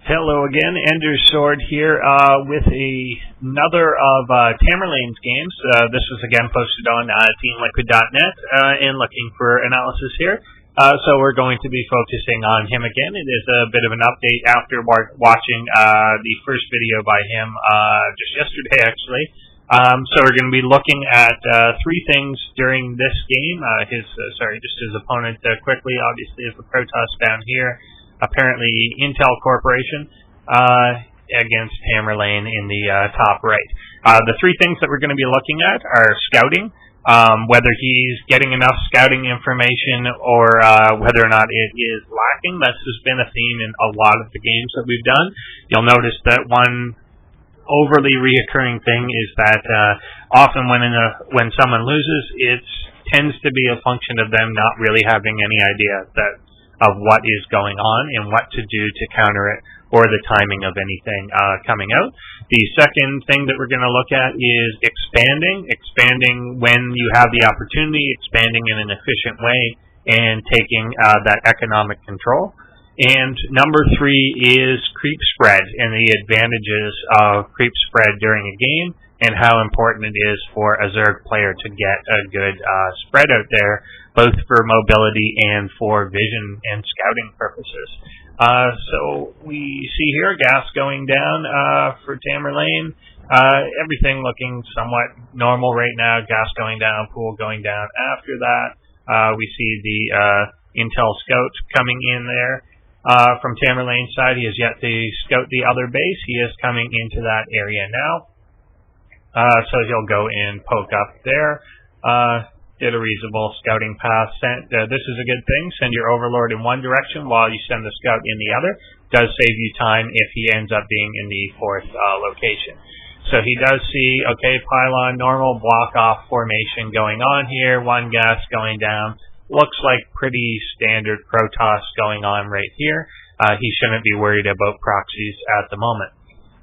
Hello again, EnderSword here with another of Tamerlane's games. This was again posted on teamliquid.net and looking for analysis here. So we're going to be focusing on him again. It is a bit of an update after watching the first video by him just yesterday, actually. So we're going to be looking at three things during this game. His opponent quickly, obviously, is the Protoss down here. Apparently Intel Corporation against Tamerlane in the top right. The three things that we're going to be looking at are scouting, whether he's getting enough scouting information or whether or not it is lacking. This has been a theme in a lot of the games that we've done. You'll notice that one overly reoccurring thing is that often when someone loses, it tends to be a function of them not really having any idea of what is going on and what to do to counter it, or the timing of anything coming out. The second thing that we're going to look at is expanding when you have the opportunity, expanding in an efficient way, and taking that economic control. And number three is creep spread and the advantages of creep spread during a game, and how important it is for a Zerg player to get a good spread out there, both for mobility and for vision and scouting purposes. So we see here gas going down for Tamerlane. Everything looking somewhat normal right now. Gas going down, pool going down. After that, we see the Intel scout coming in there. From Tamerlane's side, he has yet to scout the other base. He is coming into that area now. So he'll go and poke up there. Get a reasonable scouting path sent. This is a good thing. Send your overlord in one direction while you send the scout in the other. Does save you time if he ends up being in the fourth location. So he does see, okay, pylon, normal block-off formation going on here. One gas going down. Looks like pretty standard Protoss going on right here. He shouldn't be worried about proxies at the moment.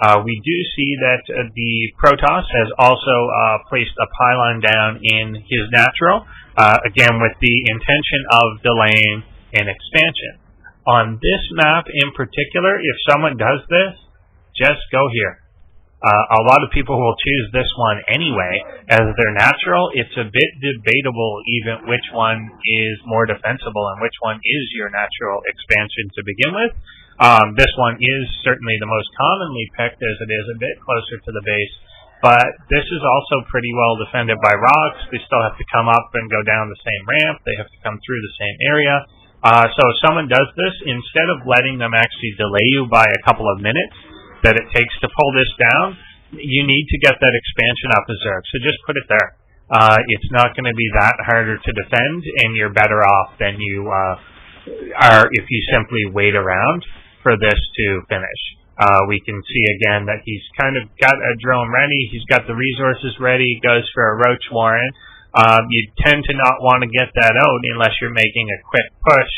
We do see that the Protoss has also placed a pylon down in his natural, again with the intention of delaying an expansion. On this map in particular, if someone does this, just go here. A lot of people will choose this one anyway as their natural. It's a bit debatable even which one is more defensible and which one is your natural expansion to begin with. This one is certainly the most commonly picked, as it is a bit closer to the base, but this is also pretty well defended by rocks. They still have to come up and go down the same ramp. They have to come through the same area. So if someone does this, instead of letting them actually delay you by a couple of minutes that it takes to pull this down, you need to get that expansion up as Zerg. So just put it there. It's not going to be that harder to defend, and you're better off than you are if you simply wait around for this to finish. We can see again that he's kind of got a drone ready. He's got the resources ready. Goes for a roach warren. You tend to not want to get that out unless you're making a quick push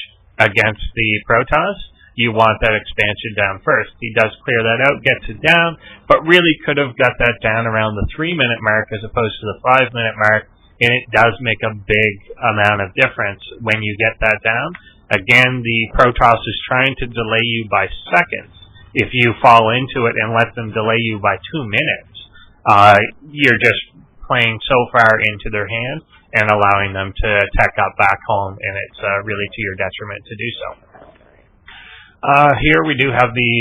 against the Protoss. You want that expansion down first. He does clear that out, gets it down, but really could have got that down around the 3-minute mark as opposed to the 5-minute mark, and it does make a big amount of difference when you get that down. Again, the Protoss is trying to delay you by seconds. If you fall into it and let them delay you by 2 minutes, you're just playing so far into their hand and allowing them to tech up back home, and it's really to your detriment to do so. Here we do have the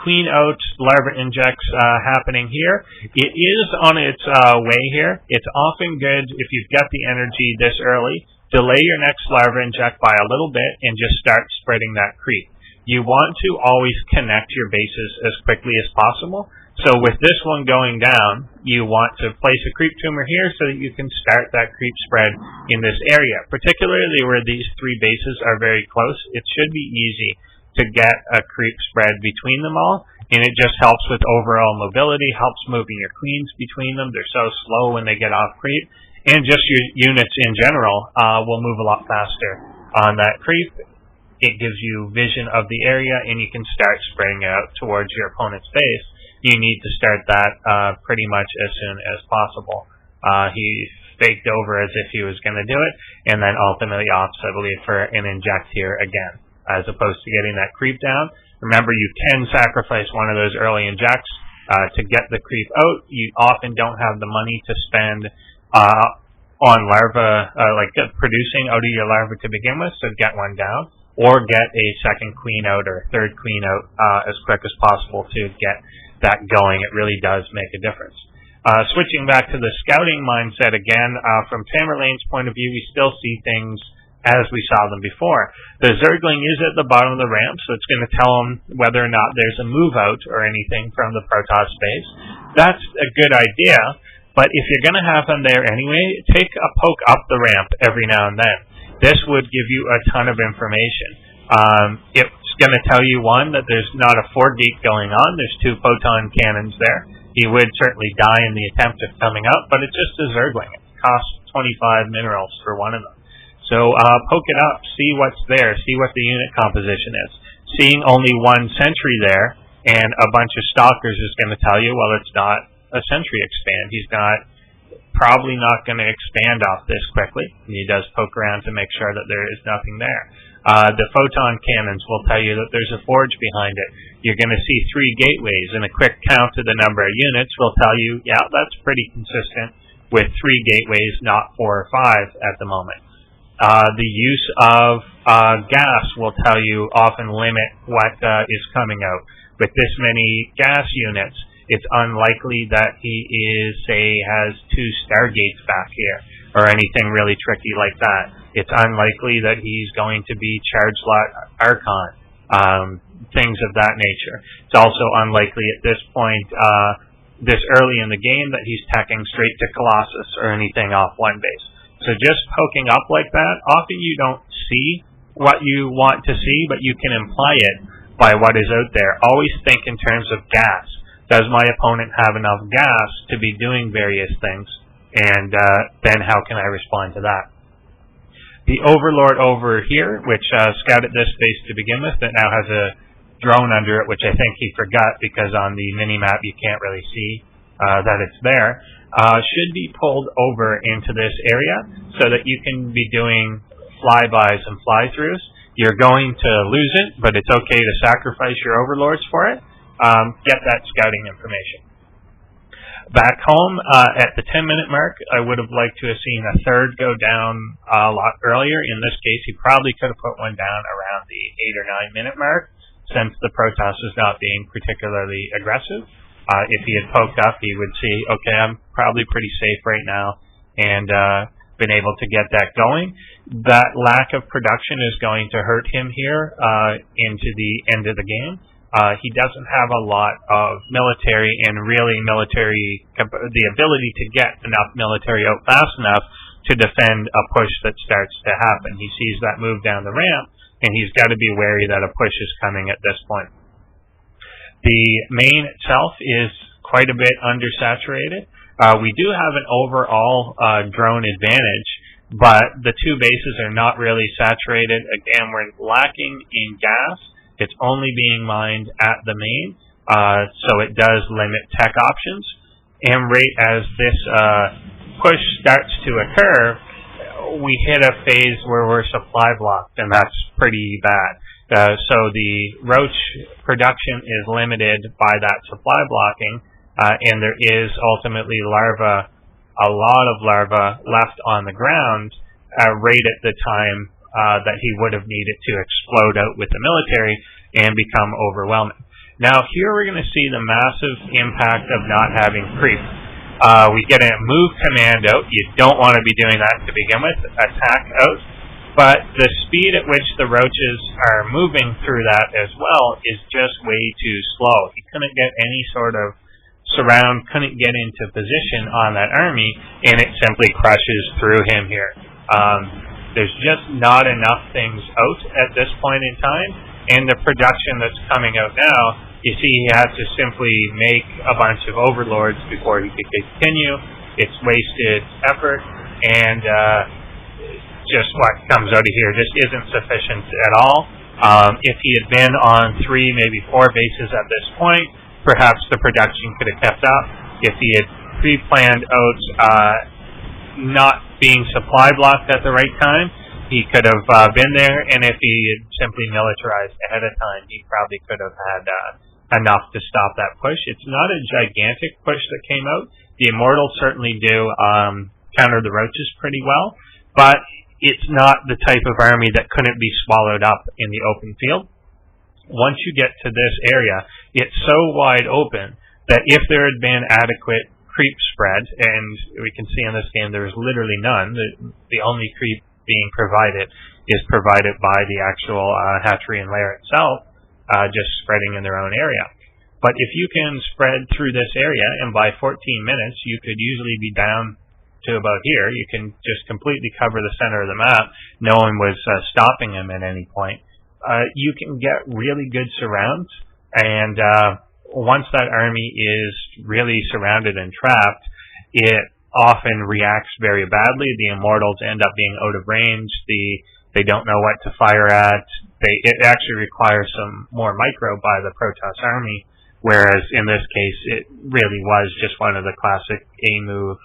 clean out larva injects happening here. It is on its way here. It's often good if you've got the energy this early, delay your next larva inject by a little bit and just start spreading that creep. You want to always connect your bases as quickly as possible. So with this one going down, you want to place a creep tumor here so that you can start that creep spread in this area. Particularly where these three bases are very close, it should be easy to get a creep spread between them all, and it just helps with overall mobility, helps moving your queens between them. They're so slow when they get off creep, and just your units in general will move a lot faster on that creep. It gives you vision of the area, and you can start spreading out towards your opponent's base. You need to start that pretty much as soon as possible. He faked over as if he was going to do it, and then ultimately opts, I believe, for an inject here again. as opposed to getting that creep down. Remember, you can sacrifice one of those early injects to get the creep out. You often don't have the money to spend on larva, producing out of your larva to begin with, so get one down, or get a second queen out or a third queen out as quick as possible to get that going. It really does make a difference. Switching back to the scouting mindset again, from Tamerlane's point of view, we still see things as we saw them before. The Zergling is at the bottom of the ramp, so it's going to tell him whether or not there's a move out or anything from the Protoss base. That's a good idea, but if you're going to have them there anyway, take a poke up the ramp every now and then. This would give you a ton of information. It's going to tell you, one, that there's not a fort gate going on. There's 2 photon cannons there. He would certainly die in the attempt of coming up, but it's just a Zergling. It costs 25 minerals for one of them. So poke it up, see what's there, see what the unit composition is. Seeing only 1 sentry there and a bunch of stalkers is going to tell you, well, it's not a sentry expand. He's probably not going to expand off this quickly. And he does poke around to make sure that there is nothing there. The photon cannons will tell you that there's a forge behind it. You're going to see 3 gateways, and a quick count of the number of units will tell you, yeah, that's pretty consistent with 3 gateways, not 4 or 5 at the moment. The use of gas will tell you, often limit what is coming out. With this many gas units, it's unlikely that he has 2 Stargates back here, or anything really tricky like that. It's unlikely that he's going to be charge lot Archon, things of that nature. It's also unlikely at this point, this early in the game, that he's teching straight to Colossus or anything off one base. So just poking up like that, often you don't see what you want to see, but you can imply it by what is out there. Always think in terms of gas. Does my opponent have enough gas to be doing various things? And then how can I respond to that? The Overlord over here, which scouted this base to begin with, that now has a drone under it, which I think he forgot because on the mini-map you can't really see that it's there, should be pulled over into this area so that you can be doing flybys and fly-throughs. You're going to lose it, but it's okay to sacrifice your overlords for it. Get that scouting information. Back home, at the 10-minute mark, I would have liked to have seen a third go down a lot earlier. In this case, he probably could have put one down around the 8 or 9-minute mark, since the Protoss is not being particularly aggressive. If he had poked up, he would see, okay, I'm probably pretty safe right now, and been able to get that going. That lack of production is going to hurt him here into the end of the game. He doesn't have a lot of military, and really the ability to get enough military out fast enough to defend a push that starts to happen. He sees that move down the ramp, and he's got to be wary that a push is coming at this point. The main itself is quite a bit undersaturated. We do have an overall drone advantage, but the 2 bases are not really saturated. Again, we're lacking in gas. It's only being mined at the main, so it does limit tech options. And right as this push starts to occur, we hit a phase where we're supply blocked, and that's pretty bad. So the roach production is limited by that supply blocking, and there is ultimately a lot of larva left on the ground right at the time that he would have needed to explode out with the military and become overwhelming. Now here we're going to see the massive impact of not having creep. We get a move command out. You don't want to be doing that to begin with, attack out. But the speed at which the roaches are moving through that as well is just way too slow. He couldn't get any sort of surround, couldn't get into position on that army, and it simply crushes through him here. There's just not enough things out at this point in time, and the production that's coming out now, you see he had to simply make a bunch of overlords before he could continue. It's wasted effort, and just what comes out of here just isn't sufficient at all. If he had been on 3, maybe 4 bases at this point, perhaps the production could have kept up. If he had pre-planned out not being supply blocked at the right time, he could have been there, and if he had simply militarized ahead of time, he probably could have had enough to stop that push. It's not a gigantic push that came out. The Immortals certainly do counter the Roaches pretty well, but it's not the type of army that couldn't be swallowed up in the open field. Once you get to this area, it's so wide open that if there had been adequate creep spread, and we can see in this game there's literally none, the only creep being provided is provided by the actual hatchery and lair itself, just spreading in their own area. But if you can spread through this area, and by 14 minutes you could usually be down to about here, you can just completely cover the center of the map, no one was stopping him at any point, you can get really good surrounds, and once that army is really surrounded and trapped, it often reacts very badly. The Immortals end up being out of range, they don't know what to fire at, it actually requires some more micro by the Protoss army, whereas in this case it really was just one of the classic A-move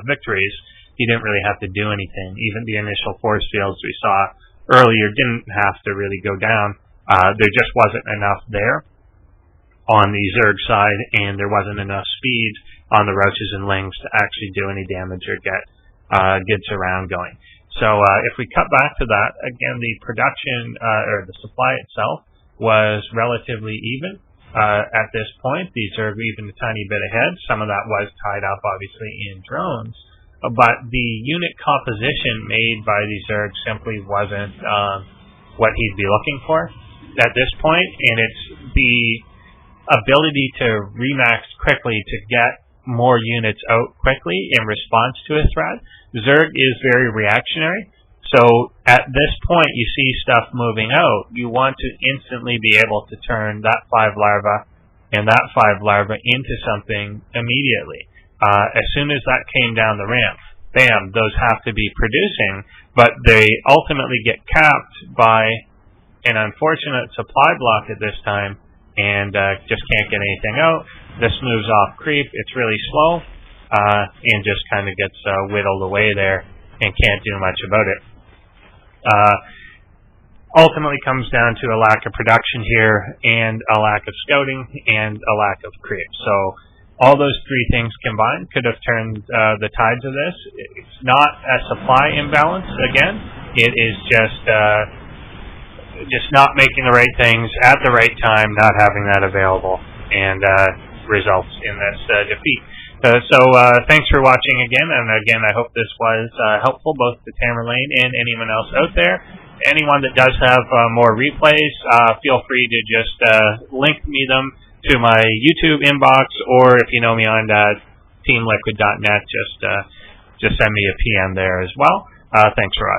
victories. You didn't really have to do anything. Even the initial force fields we saw earlier didn't have to really go down. There just wasn't enough there on the Zerg side, and there wasn't enough speed on the Roaches and Lings to actually do any damage or get good surround going. So if we cut back to that, again, the production or the supply itself was relatively even at this point. The Zerg even a tiny bit ahead. Some of that was tied up, obviously, in drones. But the unit composition made by the Zerg simply wasn't what he'd be looking for at this point, and it's the ability to remax quickly to get more units out quickly in response to a threat. Zerg is very reactionary, so at this point you see stuff moving out, you want to instantly be able to turn that 5 larva and that 5 larva into something immediately. As soon as that came down the ramp, bam, those have to be producing, but they ultimately get capped by an unfortunate supply block at this time, and just can't get anything out. This moves off creep, it's really slow, and just kind of gets whittled away there and can't do much about it. Ultimately comes down to a lack of production here, and a lack of scouting, and a lack of creep. So all those three things combined could have turned the tides of this. It's not a supply imbalance, again. It is just not making the right things at the right time, not having that available, and results in this defeat. So thanks for watching again, and again, I hope this was helpful both to Tamerlane and anyone else out there. Anyone that does have more replays, feel free to just link me them to my YouTube inbox, or if you know me on teamliquid.net, just send me a PM there as well. Thanks for watching.